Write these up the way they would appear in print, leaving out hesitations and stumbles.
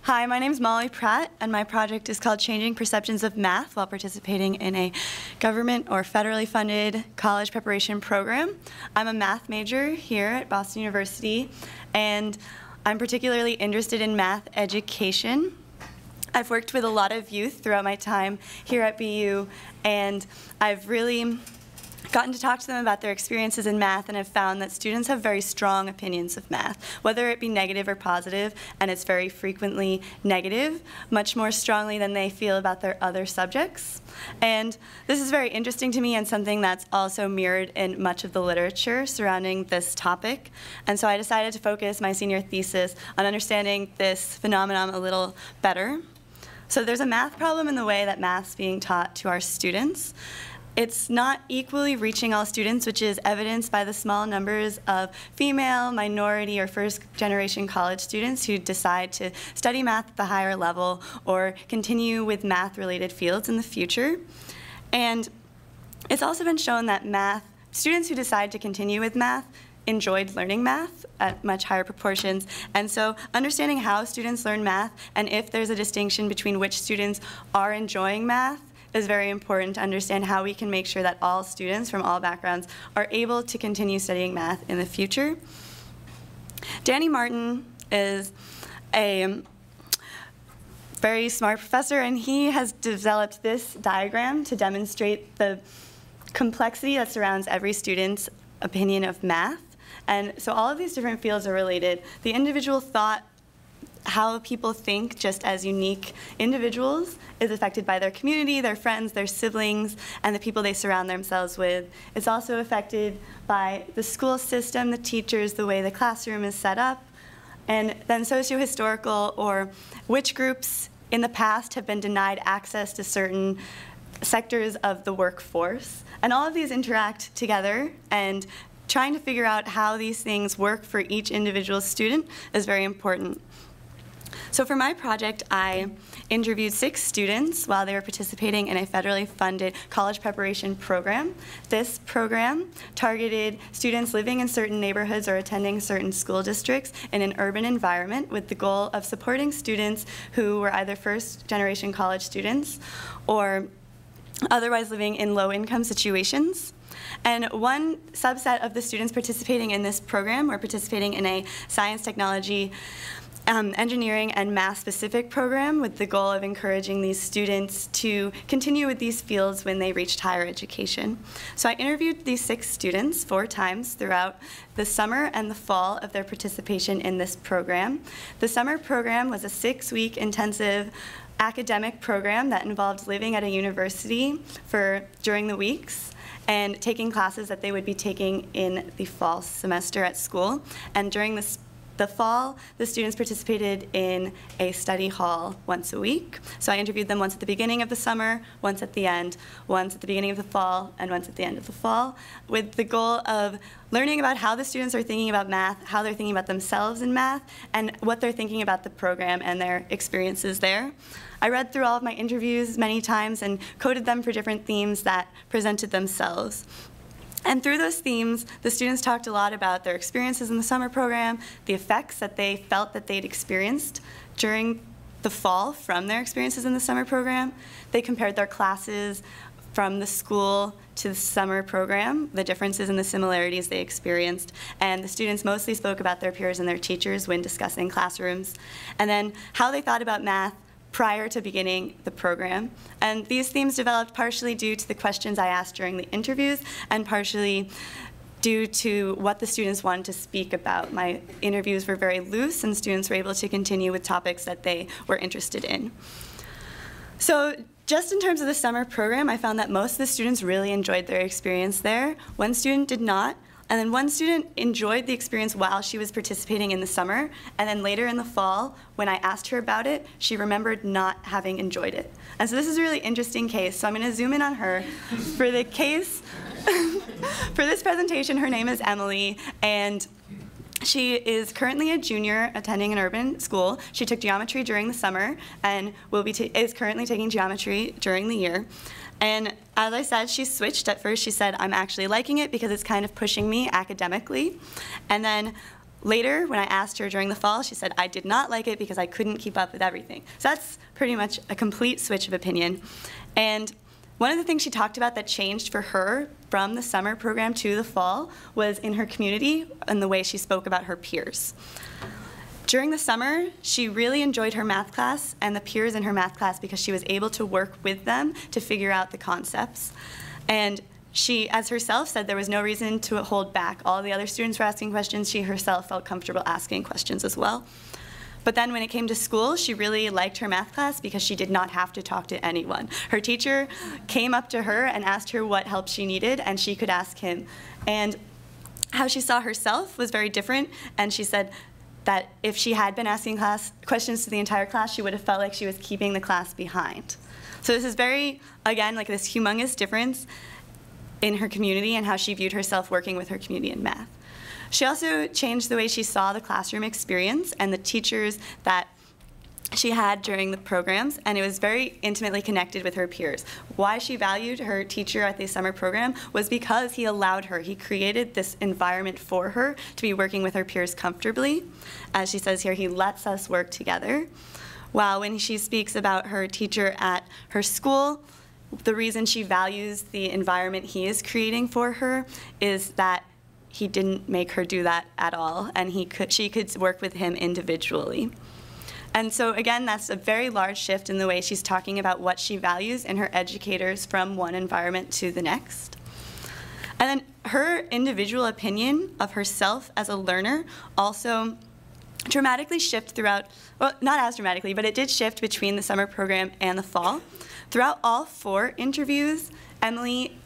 Hi, my name is Molly Pratt, and my project is called Changing Perceptions of Math while participating in a government or federally funded college preparation program. I'm a math major here at Boston University, and I'm particularly interested in math education. I've worked with a lot of youth throughout my time here at BU, and I've really gotten to talk to them about their experiences in math, and have found that students have very strong opinions of math, whether it be negative or positive, and it's very frequently negative, much more strongly than they feel about their other subjects. And this is very interesting to me and something that's also mirrored in much of the literature surrounding this topic. And so I decided to focus my senior thesis on understanding this phenomenon a little better. So there's a math problem in the way that math's being taught to our students. It's not equally reaching all students, which is evidenced by the small numbers of female, minority, or first-generation college students who decide to study math at the higher level or continue with math-related fields in the future. And it's also been shown that students who decide to continue with math enjoyed learning math at much higher proportions. And so understanding how students learn math and if there's a distinction between which students are enjoying math is very important to understand how we can make sure that all students from all backgrounds are able to continue studying math in the future. Danny Martin is a very smart professor, and he has developed this diagram to demonstrate the complexity that surrounds every student's opinion of math. And so all of these different fields are related. The individual thought, how people think just as unique individuals, is affected by their community, their friends, their siblings, and the people they surround themselves with. It's also affected by the school system, the teachers, the way the classroom is set up, and then socio-historical, or which groups in the past have been denied access to certain sectors of the workforce. And all of these interact together, and trying to figure out how these things work for each individual student is very important. So for my project, I interviewed 6 students while they were participating in a federally funded college preparation program. This program targeted students living in certain neighborhoods or attending certain school districts in an urban environment with the goal of supporting students who were either first-generation college students or otherwise living in low-income situations. And one subset of the students participating in this program were participating in a science, technology, engineering, and math-specific program with the goal of encouraging these students to continue with these fields when they reached higher education. So I interviewed these 6 students 4 times throughout the summer and the fall of their participation in this program. The summer program was a 6-week intensive academic program that involved living at a university during the weeks and taking classes that they would be taking in the fall semester at school. And during the fall, the students participated in a study hall once a week. So I interviewed them once at the beginning of the summer, once at the end, once at the beginning of the fall, and once at the end of the fall, with the goal of learning about how the students are thinking about math, how they're thinking about themselves in math, and what they're thinking about the program and their experiences there. I read through all of my interviews many times and coded them for different themes that presented themselves. And through those themes, the students talked a lot about their experiences in the summer program, the effects that they felt that they'd experienced during the fall from their experiences in the summer program. They compared their classes from the school to the summer program, the differences and the similarities they experienced. And the students mostly spoke about their peers and their teachers when discussing classrooms. And then how they thought about math prior to beginning the program. And these themes developed partially due to the questions I asked during the interviews and partially due to what the students wanted to speak about. My interviews were very loose, and students were able to continue with topics that they were interested in. So just in terms of the summer program, I found that most of the students really enjoyed their experience there. One student did not. And then one student enjoyed the experience while she was participating in the summer, and then later in the fall, when I asked her about it, she remembered not having enjoyed it. And so this is a really interesting case, so I'm going to zoom in on her. For the case, for this presentation, her name is Emily, and she is currently a junior attending an urban school. She took geometry during the summer and is currently taking geometry during the year. And as I said, she switched. At first she said, I'm actually liking it because it's kind of pushing me academically. And then Later, when I asked her during the fall, she said, I did not like it because I couldn't keep up with everything. So that's pretty much a complete switch of opinion. And one of the things she talked about that changed for her from the summer program to the fall was in her community and the way she spoke about her peers. During the summer, she really enjoyed her math class and the peers in her math class because she was able to work with them to figure out the concepts. And she, as herself, said there was no reason to hold back. All the other students were asking questions. She herself felt comfortable asking questions as well. But then when it came to school, she really liked her math class because she did not have to talk to anyone. Her teacher came up to her and asked her what help she needed, and she could ask him. And how she saw herself was very different, and she said that if she had been asking questions to the entire class, she would have felt like she was keeping the class behind. So this is very, again, like this humongous difference in her community and how she viewed herself working with her community in math. She also changed the way she saw the classroom experience and the teachers that she had during the programs, and it was very intimately connected with her peers. Why she valued her teacher at the summer program was because he allowed her, he created this environment for her to be working with her peers comfortably. As she says here, he lets us work together. While when she speaks about her teacher at her school, the reason she values the environment he is creating for her is that he didn't make her do that at all, and she could work with him individually. And so again, that's a very large shift in the way she's talking about what she values in her educators from one environment to the next. And then her individual opinion of herself as a learner also dramatically shift throughout, well, not as dramatically, but it did shift between the summer program and the fall. Throughout all 4 interviews, Emily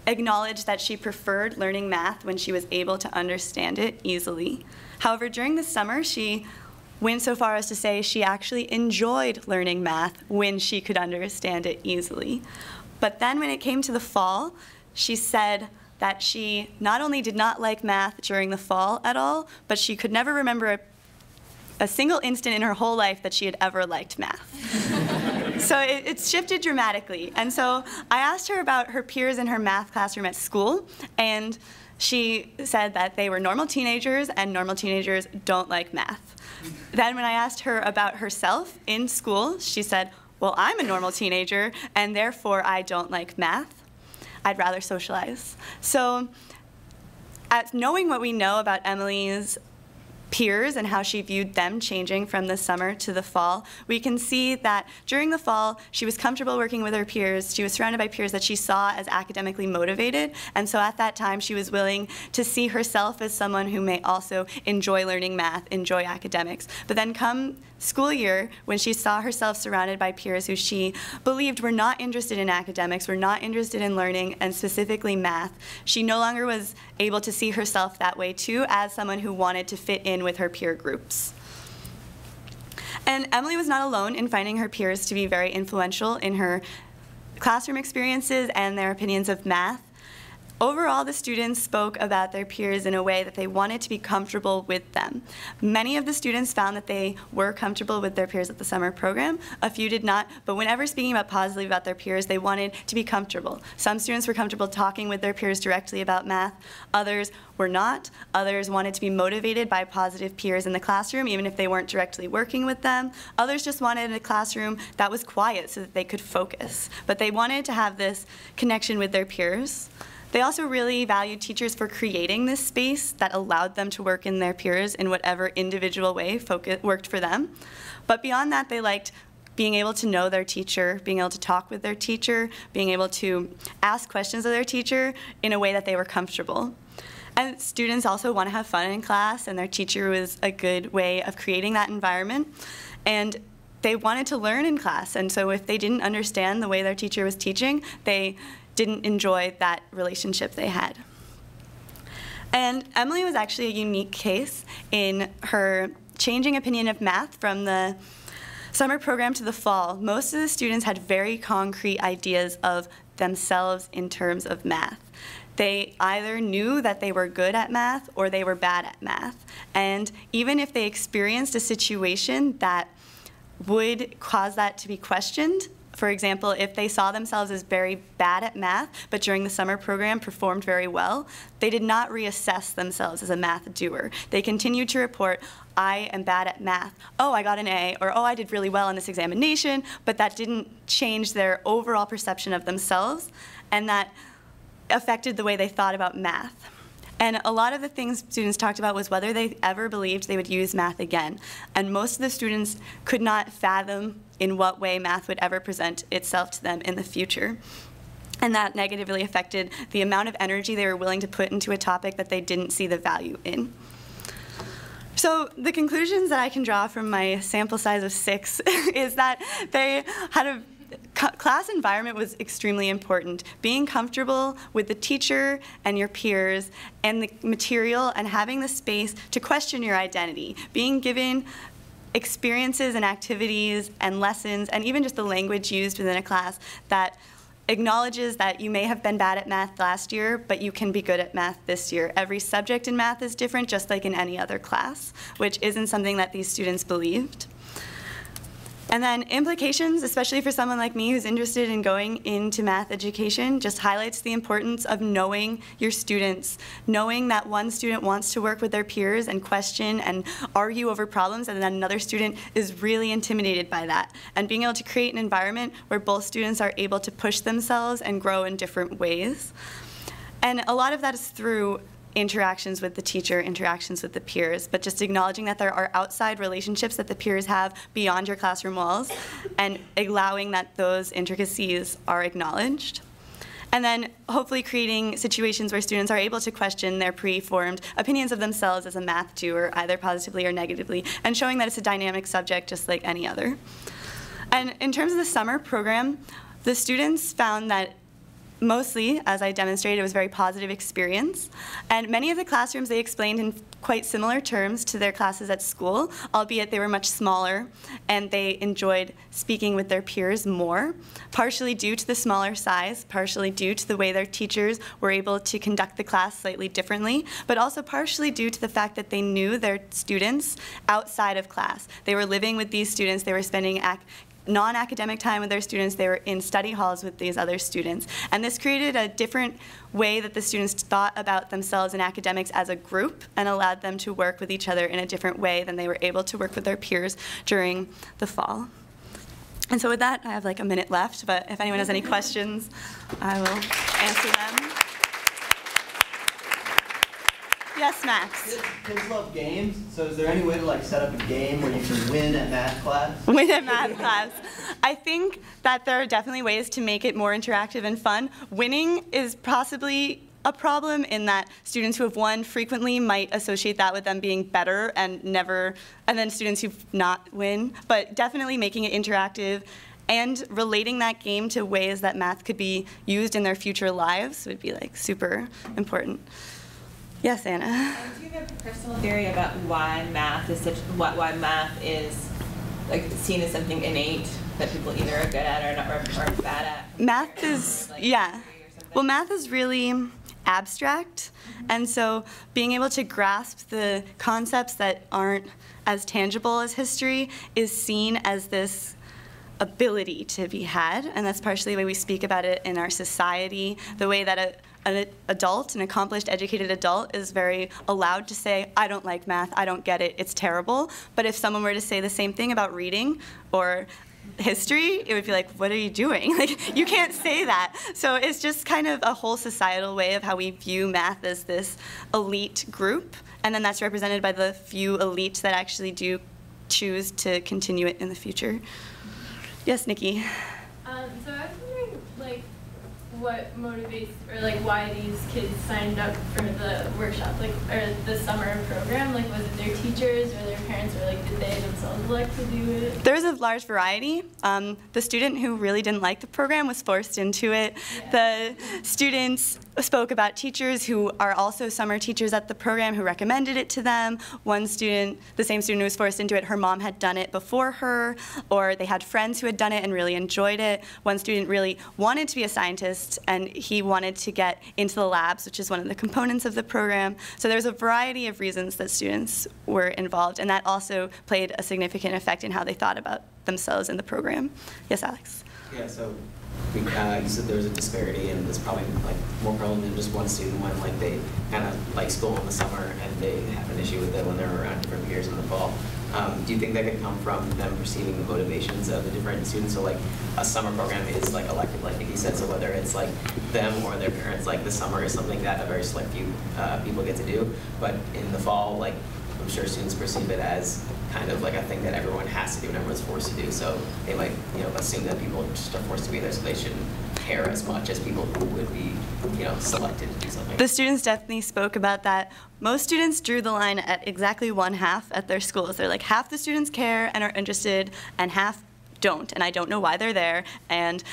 acknowledged that she preferred learning math when she was able to understand it easily. However, during the summer, she went so far as to say she actually enjoyed learning math when she could understand it easily. But then when it came to the fall, she said that she not only did not like math during the fall at all, but she could never remember a single instant in her whole life that she had ever liked math. So it shifted dramatically. And so I asked her about her peers in her math classroom at school, and she said that they were normal teenagers, and normal teenagers don't like math. Then when I asked her about herself in school, she said, well, I'm a normal teenager, and therefore I don't like math. I'd rather socialize. So knowing what we know about Emily's peers and how she viewed them changing from the summer to the fall, we can see that during the fall, she was comfortable working with her peers. She was surrounded by peers that she saw as academically motivated, and so at that time, she was willing to see herself as someone who may also enjoy learning math, enjoy academics. But then come school year, when she saw herself surrounded by peers who she believed were not interested in academics, were not interested in learning, and specifically math, she no longer was able to see herself that way too, as someone who wanted to fit in with her peer groups. And Emily was not alone in finding her peers to be very influential in her classroom experiences and their opinions of math. Overall, the students spoke about their peers in a way that they wanted to be comfortable with them. Many of the students found that they were comfortable with their peers at the summer program. A few did not, but whenever speaking positively about their peers, they wanted to be comfortable. Some students were comfortable talking with their peers directly about math. Others were not. Others wanted to be motivated by positive peers in the classroom, even if they weren't directly working with them. Others just wanted a classroom that was quiet so that they could focus. But they wanted to have this connection with their peers. They also really valued teachers for creating this space that allowed them to work in their peers in whatever individual way worked for them. But beyond that, they liked being able to know their teacher, being able to talk with their teacher, being able to ask questions of their teacher in a way that they were comfortable. And students also want to have fun in class, and their teacher was a good way of creating that environment. And they wanted to learn in class, and so if they didn't understand the way their teacher was teaching, they didn't enjoy that relationship they had. And Emily was actually a unique case in her changing opinion of math from the summer program to the fall. Most of the students had very concrete ideas of themselves in terms of math. They either knew that they were good at math or they were bad at math. And even if they experienced a situation that would cause that to be questioned, For example, if they saw themselves as very bad at math, but during the summer program performed very well, they did not reassess themselves as a math doer. They continued to report, I am bad at math. Oh, I got an A, or oh, I did really well in this examination, but that didn't change their overall perception of themselves, and that affected the way they thought about math. And a lot of the things students talked about was whether they ever believed they would use math again. And most of the students could not fathom in what way math would ever present itself to them in the future. And that negatively affected the amount of energy they were willing to put into a topic that they didn't see the value in. So the conclusions that I can draw from my sample size of 6 is that they had a class environment was extremely important. Being comfortable with the teacher and your peers and the material and having the space to question your identity. Being given experiences and activities and lessons and even just the language used within a class that acknowledges that you may have been bad at math last year, but you can be good at math this year. Every subject in math is different, just like in any other class, which isn't something that these students believed. And then implications, especially for someone like me who's interested in going into math education, just highlights the importance of knowing your students, knowing that one student wants to work with their peers and question and argue over problems, and then another student is really intimidated by that. And being able to create an environment where both students are able to push themselves and grow in different ways. And a lot of that is through interactions with the teacher, interactions with the peers, but just acknowledging that there are outside relationships that the peers have beyond your classroom walls and allowing that those intricacies are acknowledged. And then hopefully creating situations where students are able to question their pre-formed opinions of themselves as a math doer, either positively or negatively, and showing that it's a dynamic subject just like any other. And in terms of the summer program, the students found that mostly, as I demonstrated, it was a very positive experience. And many of the classrooms they explained in quite similar terms to their classes at school, albeit they were much smaller, and they enjoyed speaking with their peers more, partially due to the smaller size, partially due to the way their teachers were able to conduct the class slightly differently, but also partially due to the fact that they knew their students outside of class. They were living with these students, they were spending non-academic time with their students, they were in study halls with these other students. And this created a different way that the students thought about themselves and academics as a group and allowed them to work with each other in a different way than they were able to work with their peers during the fall. And so with that, I have like a minute left, but if anyone has any questions, I will answer them. Yes, Max. Kids love games, so is there any way to like set up a game where you can win at math class? Win at math class. I think that there are definitely ways to make it more interactive and fun. Winning is possibly a problem in that students who have won frequently might associate that with them being better and then students who've not win, but definitely making it interactive and relating that game to ways that math could be used in their future lives would be like super important. Yes, Anna. Do you have a personal theory about why math is why math is like seen as something innate that people either are good at or bad at? Math is, yeah. Well, math is really abstract, and so being able to grasp the concepts that aren't as tangible as history is seen as this ability to be had, and that's partially the way we speak about it in our society, the way that an adult, an accomplished, educated adult, is very allowed to say, I don't like math, I don't get it, it's terrible. But if someone were to say the same thing about reading or history, it would be like, what are you doing? Like, you can't say that. So it's just kind of a whole societal way of how we view math as this elite group, and then that's represented by the few elites that actually do choose to continue it in the future. Yes, Nikki. So I was wondering, like, what motivates, or like why these kids signed up for the workshop, like, or the summer program? Like, was it their teachers or their parents, or like did they themselves like to do it? There was a large variety. The student who really didn't like the program was forced into it. Yeah. The students spoke about teachers who are also summer teachers at the program who recommended it to them. One student, the same student who was forced into it, her mom had done it before her, or they had friends who had done it and really enjoyed it. One student really wanted to be a scientist, and he wanted to get into the labs, which is one of the components of the program. So there's a variety of reasons that students were involved, and that also played a significant effect in how they thought about themselves in the program. Yes, Alex? Yeah, so you said there was a disparity, and there's probably like more prevalent than just one student when like they kind of like school in the summer and they have an issue with it when they're around different peers in the fall. Do you think that could come from them perceiving the motivations of the different students? So like a summer program is like elective, like Nikki said, so whether it's like them or their parents, like the summer is something that a very select few people get to do. But in the fall, like I'm sure students perceive it as kind of like a thing that everyone has to do and everyone's forced to do. So they might, assume that people just are forced to be there, so they shouldn't care as much as people who would be, selected to do something. The students definitely spoke about that. Most students drew the line at exactly one half at their schools. They're like, half the students care and are interested, and half don't, and I don't know why they're there. And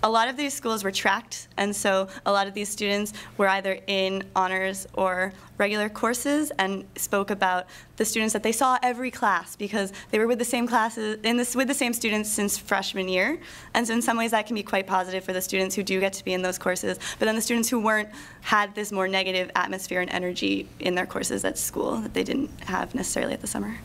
a lot of these schools were tracked, and so a lot of these students were either in honors or regular courses and spoke about the students that they saw every class because they were with the same classes, with the same students since freshman year. And so in some ways that can be quite positive for the students who do get to be in those courses, but then the students who weren't had this more negative atmosphere and energy in their courses at school that they didn't have necessarily at the summer.